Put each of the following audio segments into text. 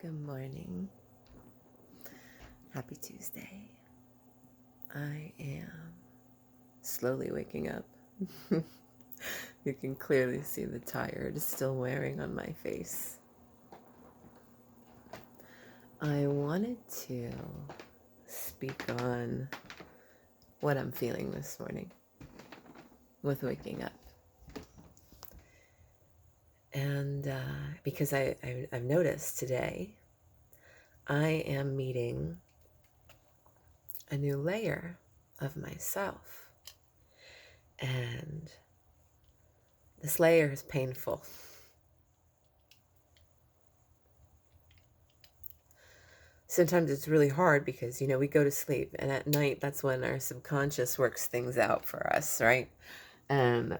Good morning. Happy Tuesday. I am slowly waking up. You can clearly see the tired still wearing on my face. I wanted to speak on what I'm feeling this morning with waking up. And because I've noticed today, I am meeting a new layer of myself. And this layer is painful. Sometimes it's really hard because, we go to sleep and at night, that's when our subconscious works things out for us, right? And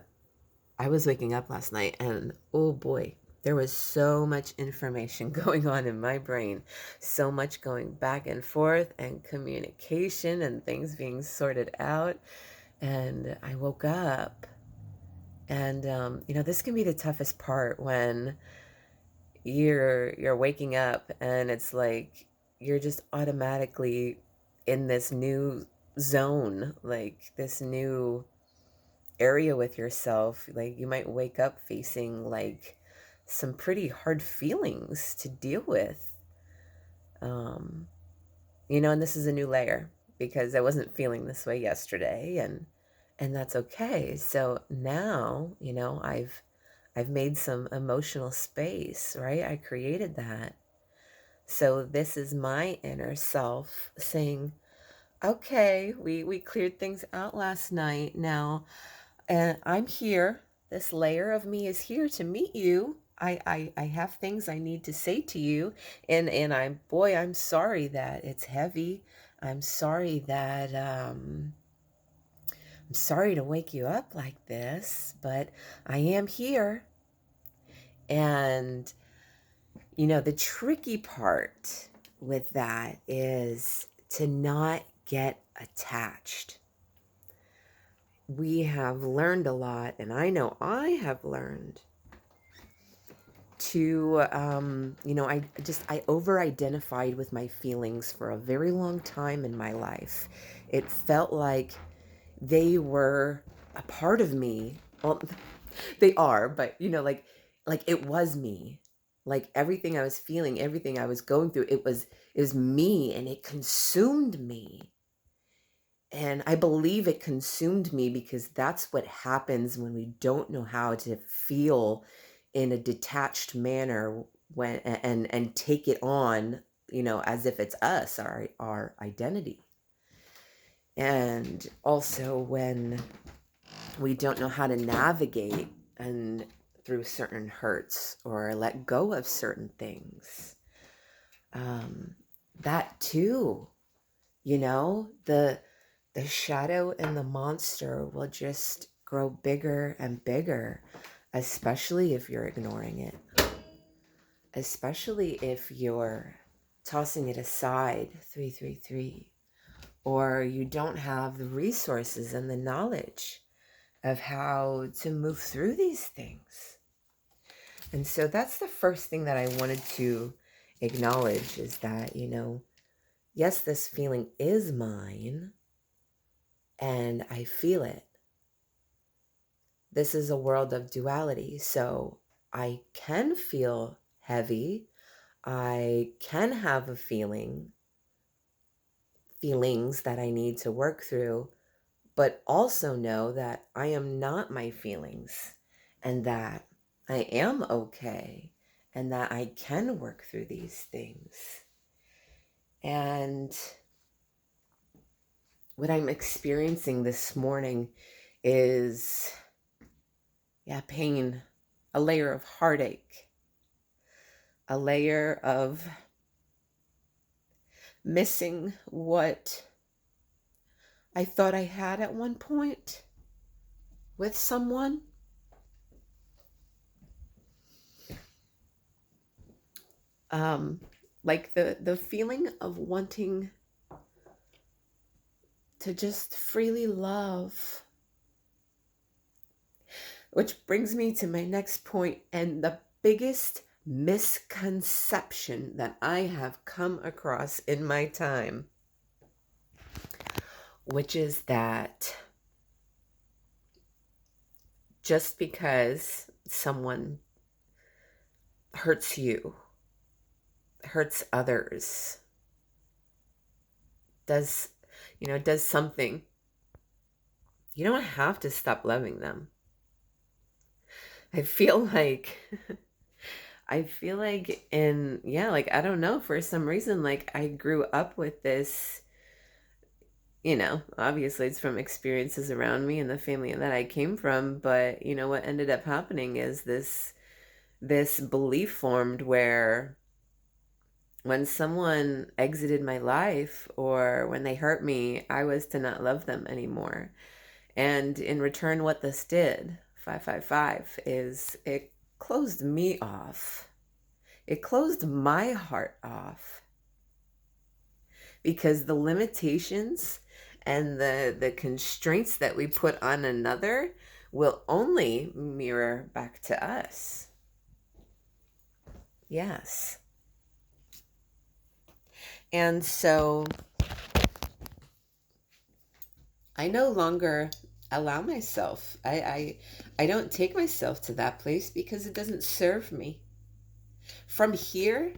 I was waking up last night and oh boy, there was so much information going on in my brain, so much going back and forth and communication and things being sorted out. And I woke up and, this can be the toughest part when you're waking up and it's like you're just automatically in this new zone, like this new area with yourself. Like you might wake up facing like some pretty hard feelings to deal with. And this is a new layer because I wasn't feeling this way yesterday, and that's okay. So now, I've made some emotional space, right? I created that. So this is my inner self saying, okay, we cleared things out last night. Now, and I'm here. This layer of me is here to meet you. I have things I need to say to you. And I'm sorry that it's heavy. I'm sorry that, I'm sorry to wake you up like this, but I am here. And, the tricky part with that is to not get attached. We have learned a lot, and I know I have learned to, I over-identified with my feelings for a very long time in my life. It felt like they were a part of me. Well, they are, but, like it was me. Like everything I was feeling, everything I was going through, it was me, and it consumed me. And I believe it consumed me because that's what happens when we don't know how to feel in a detached manner and take it on, as if it's us, our identity. And also when we don't know how to navigate and through certain hurts or let go of certain things. That too, the shadow and the monster will just grow bigger and bigger, especially if you're ignoring it, especially if you're tossing it aside, 333, or you don't have the resources and the knowledge of how to move through these things. And so that's the first thing that I wanted to acknowledge is that, yes, this feeling is mine and I feel it. This is a world of duality. So I can feel heavy. I can have feelings that I need to work through, but also know that I am not my feelings and that I am okay and that I can work through these things. And what I'm experiencing this morning is, pain, a layer of heartache, a layer of missing what I thought I had at one point with someone. Like the feeling of wanting to just freely love. Which brings me to my next point and the biggest misconception that I have come across in my time, which is that just because someone hurts you, hurts others, does something, you don't have to stop loving them. I feel like like, I don't know, for some reason, like, I grew up with this, obviously it's from experiences around me and the family that I came from, but what ended up happening is this belief formed where when someone exited my life or when they hurt me, I was to not love them anymore. And in return, what this did, 555, is it closed me off. It closed my heart off, because the limitations and the constraints that we put on another will only mirror back to us. Yes. And so I no longer allow myself. I don't take myself to that place because it doesn't serve me. From here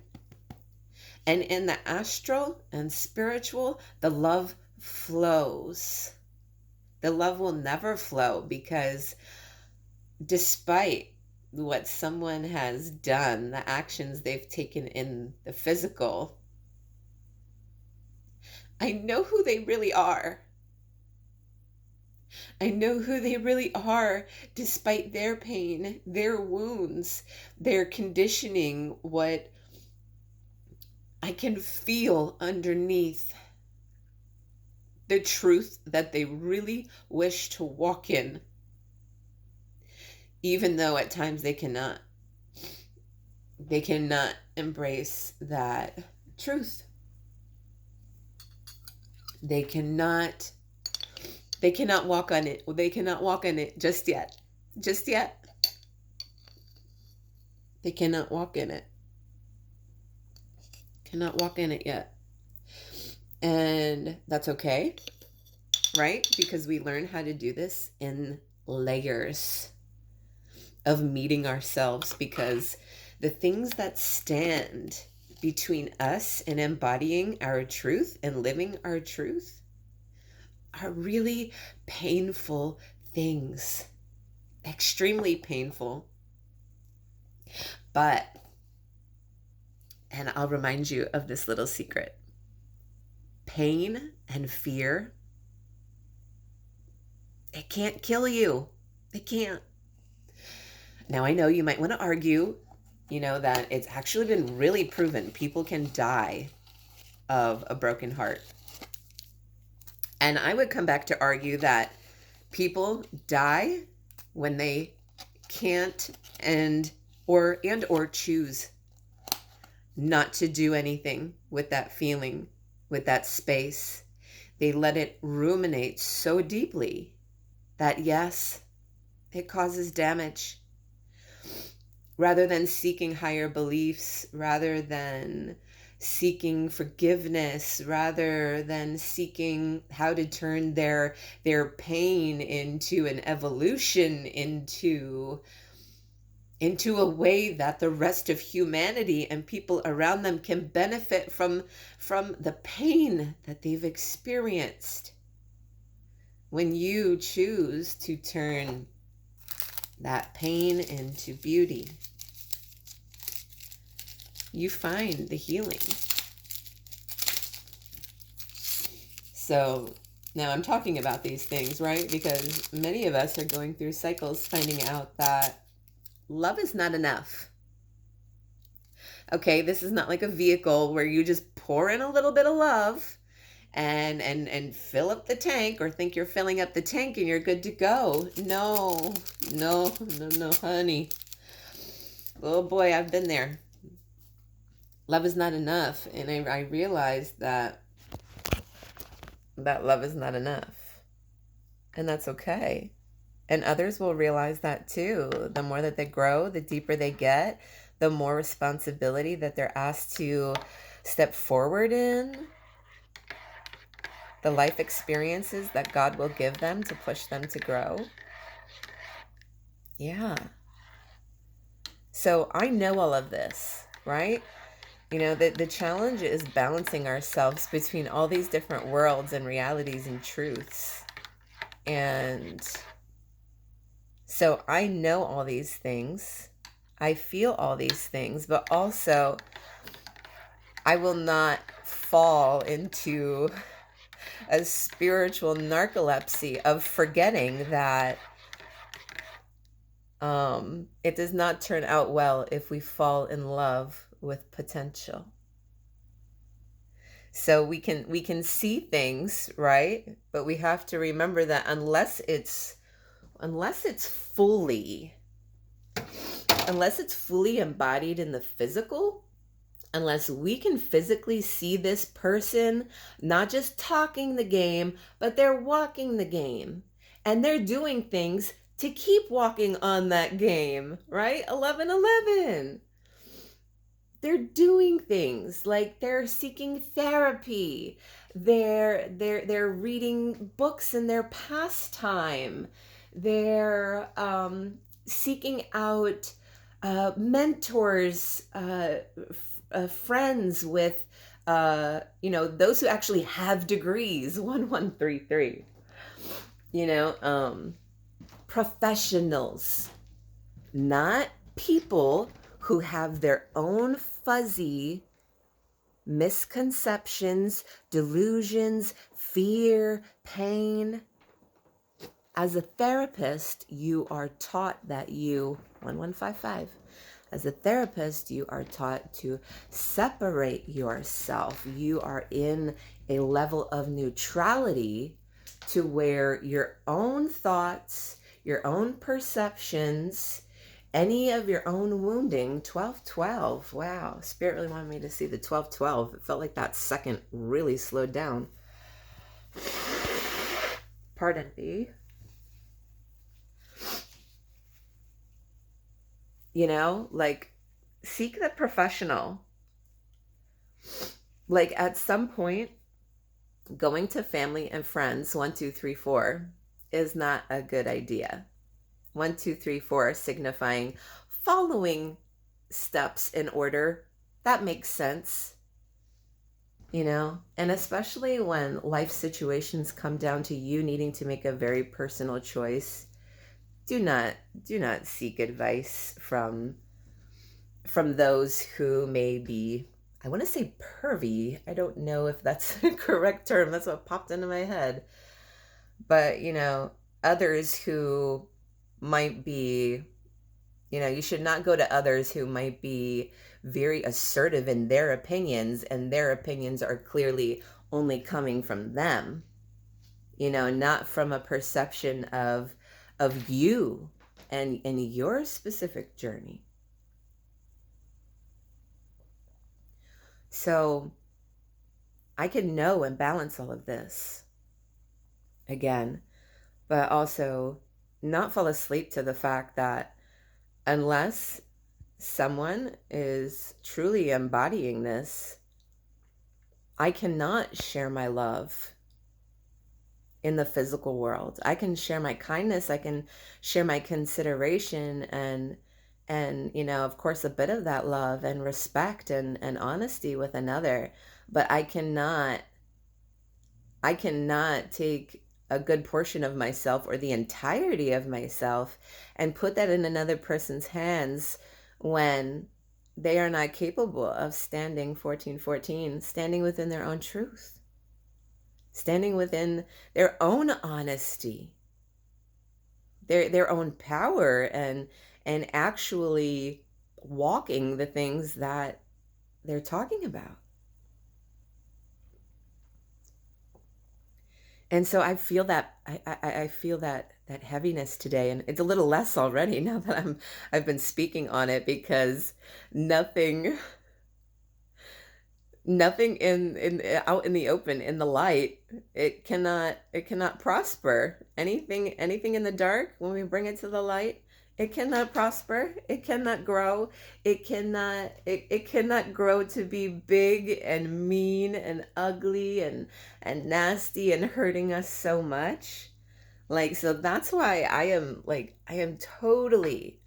and in the astral and spiritual, the love flows. The love will never flow, because despite what someone has done, the actions they've taken in the physical, I know who they really are. I know who they really are, despite their pain, their wounds, their conditioning, what I can feel underneath the truth that they really wish to walk in, even though at times they cannot. They cannot embrace that truth. They cannot walk on it. They cannot walk on it just yet. Just yet. They cannot walk in it. Cannot walk in it yet. And that's okay, right? Because we learn how to do this in layers of meeting ourselves, because the things that stand between us and embodying our truth and living our truth are really painful things. Extremely painful. But, and I'll remind you of this little secret. Pain and fear, it can't kill you. It can't. Now, I know you might want to argue, that it's actually been really proven people can die of a broken heart. And I would come back to argue that people die when they can't or choose not to do anything with that feeling, with that space. They let it ruminate so deeply that, yes, it causes damage. Rather than seeking higher beliefs, rather than seeking forgiveness, rather than seeking how to turn their pain into an evolution, into a way that the rest of humanity and people around them can benefit from the pain that they've experienced. When you choose to turn that pain into beauty, you find the healing. So now I'm talking about these things, right? Because many of us are going through cycles finding out that love is not enough. Okay, this is not like a vehicle where you just pour in a little bit of love and fill up the tank, or think you're filling up the tank and you're good to go. No, honey. Oh boy, I've been there. Love is not enough. And I realized that love is not enough. And that's okay. And others will realize that too. The more that they grow, the deeper they get, the more responsibility that they're asked to step forward in, the life experiences that God will give them to push them to grow. Yeah. So I know all of this, right? The challenge is balancing ourselves between all these different worlds and realities and truths. And so I know all these things. I feel all these things, but also I will not fall into a spiritual narcolepsy of forgetting that it does not turn out well if we fall in love with potential. So we can see things, right? But we have to remember that unless it's fully embodied in the physical, unless we can physically see this person not just talking the game, but they're walking the game, and they're doing things to keep walking on that game, right? 1111. They're doing things like they're seeking therapy. They're reading books in their pastime. They're seeking out mentors, friends with those who actually have degrees. 1133. Professionals, not people who have their own fuzzy misconceptions, delusions, fear, pain. As a therapist, you are taught that 1155. As a therapist, you are taught to separate yourself. You are in a level of neutrality to where your own thoughts, your own perceptions, any of your own wounding, 1212. Wow, Spirit really wanted me to see the 1212. It felt like that second really slowed down. Pardon me. Like, seek the professional. Like, at some point, going to family and friends, 1, 2, 3, 4, is not a good idea. 1, 2, 3, 4 signifying following steps in order. That makes sense. And especially when life situations come down to you needing to make a very personal choice, do not seek advice from those who may be, I want to say pervy. I don't know if that's the correct term. That's what popped into my head. But, others who might be, you should not go to others who might be very assertive in their opinions, and their opinions are clearly only coming from them, not from a perception of you and your specific journey. So I can know and balance all of this again, but also not fall asleep to the fact that unless someone is truly embodying this, I cannot share my love in the physical world. I can share my kindness, I can share my consideration and of course a bit of that love and respect and honesty with another, but I cannot take a good portion of myself or the entirety of myself and put that in another person's hands when they are not capable of standing 1414, standing within their own truth, standing within their own honesty, their own power, and actually walking the things that they're talking about. And so I feel that I feel that heaviness today, and it's a little less already now that I've been speaking on it, because nothing in out in the open, in the light, it cannot prosper. Anything in the dark, when we bring it to the light, It cannot prosper. It cannot grow. It cannot grow to be big and mean and ugly and nasty and hurting us so much. Like, so that's why I am totally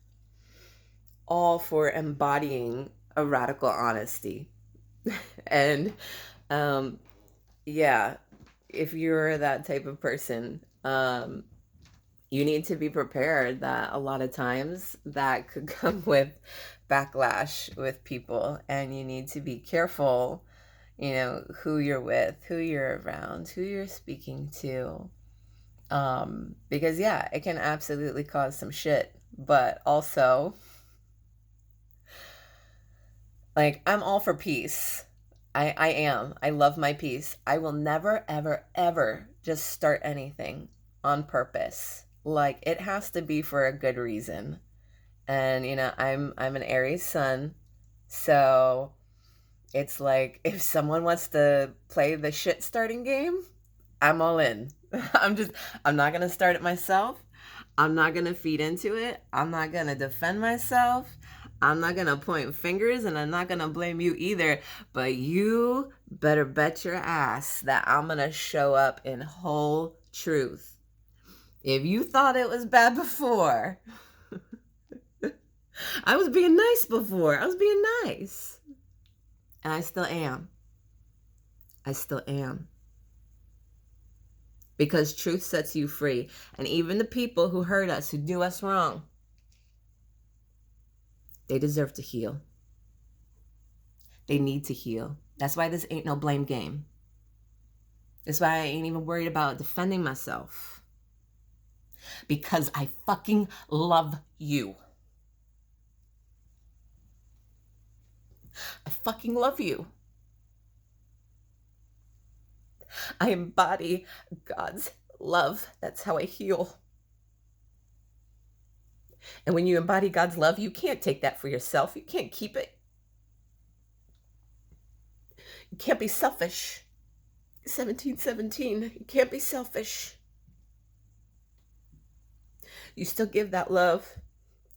all for embodying a radical honesty. And um yeah, if you're that type of person, you need to be prepared that a lot of times that could come with backlash with people, and you need to be careful, who you're with, who you're around, who you're speaking to. Because yeah, it can absolutely cause some shit, but also, like, I'm all for peace. I am. I love my peace. I will never, ever, ever just start anything on purpose. Like, it has to be for a good reason. And I'm an Aries sun, so it's like, if someone wants to play the shit starting game, I'm all in. I'm not gonna start it myself. I'm not gonna feed into it. I'm not gonna defend myself. I'm not gonna point fingers, and I'm not gonna blame you either. But you better bet your ass that I'm gonna show up in whole truth. If you thought it was bad before, I was being nice before. I was being nice. And I still am. I still am. Because truth sets you free. And even the people who hurt us, who do us wrong, they deserve to heal. They need to heal. That's why this ain't no blame game. That's why I ain't even worried about defending myself. Because I fucking love you. I fucking love you. I embody God's love. That's how I heal. And when you embody God's love, you can't take that for yourself. You can't keep it. You can't be selfish. 1717, you can't be selfish. You still give that love,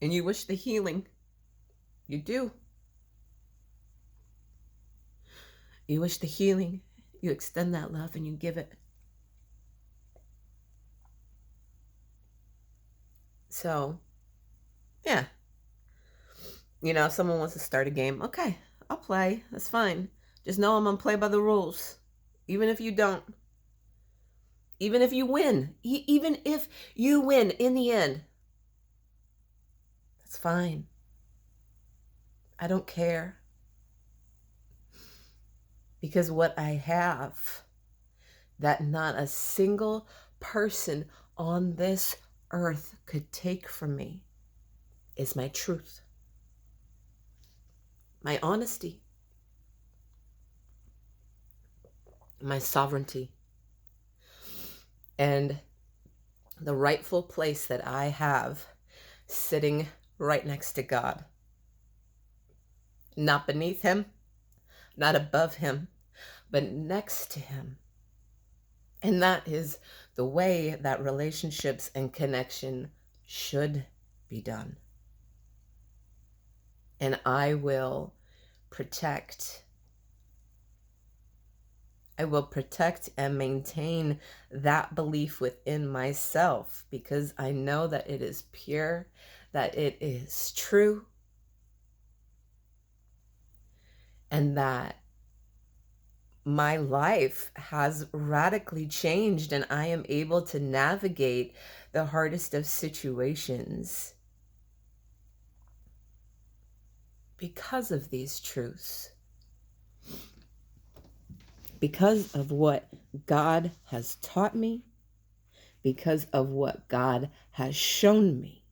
and you wish the healing. You do. You wish the healing. You extend that love and you give it. So, yeah. If someone wants to start a game, okay, I'll play. That's fine. Just know I'm going to play by the rules. Even if you don't. Even if you win. Even if you win in the end. That's fine. I don't care. Because what I have, that not a single person on this earth could take from me, is my truth. My honesty. My sovereignty. And the rightful place that I have sitting right next to God. Not beneath him, not above him, but next to him. And that is the way that relationships and connection should be done. And I will protect and maintain that belief within myself, because I know that it is pure, that it is true, and that my life has radically changed, and I am able to navigate the hardest of situations because of these truths. Because of what God has taught me, because of what God has shown me.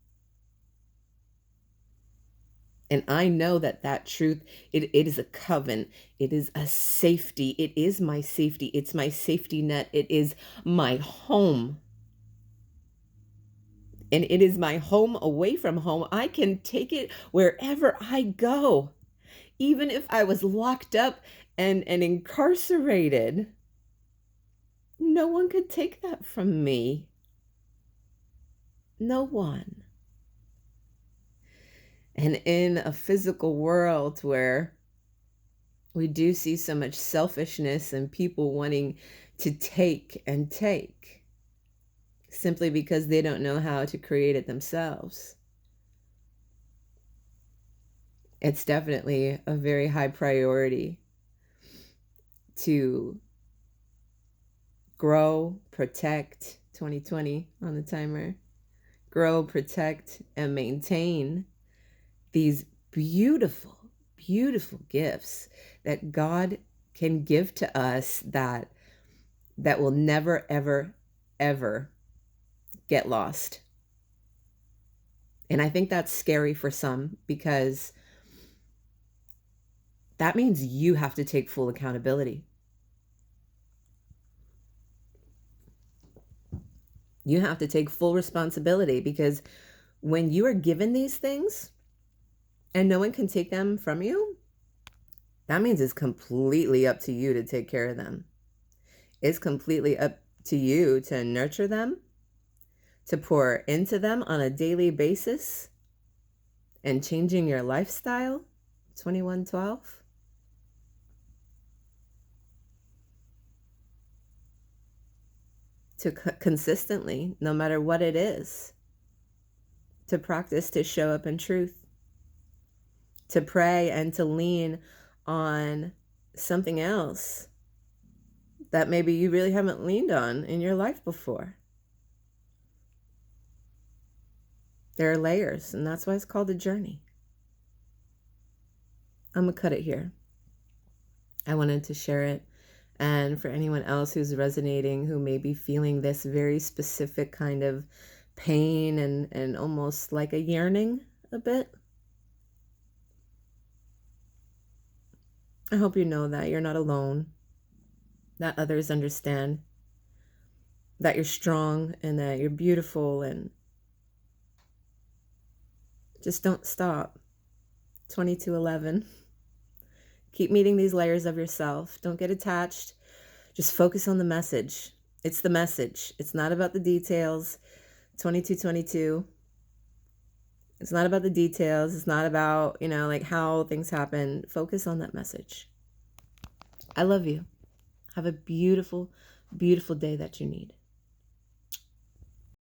And I know that truth, it is a coven. It is a safety. It is my safety. It's my safety net. It is my home. And it is my home away from home. I can take it wherever I go. Even if I was locked up and incarcerated, no one could take that from me. No one. And in a physical world where we do see so much selfishness and people wanting to take and take simply because they don't know how to create it themselves, it's definitely a very high priority to grow, protect, 2020 on the timer, grow, protect, and maintain these beautiful, beautiful gifts that God can give to us that will never, ever, ever get lost. And I think that's scary for some, because that means you have to take full accountability. You have to take full responsibility, because when you are given these things and no one can take them from you, that means it's completely up to you to take care of them. It's completely up to you to nurture them, to pour into them on a daily basis, and changing your lifestyle. 2112. To consistently, no matter what it is, to practice to show up in truth, to pray and to lean on something else that maybe you really haven't leaned on in your life before. There are layers, and that's why it's called a journey. I'm going to cut it here. I wanted to share it. And for anyone else who's resonating, who may be feeling this very specific kind of pain and almost like a yearning a bit, I hope you know that you're not alone, that others understand, that you're strong and that you're beautiful, and just don't stop. 2211. Keep meeting these layers of yourself. Don't get attached. Just focus on the message. It's the message. It's not about the details. 2222. It's not about the details. It's not about, like how things happen. Focus on that message. I love you. Have a beautiful, beautiful day that you need.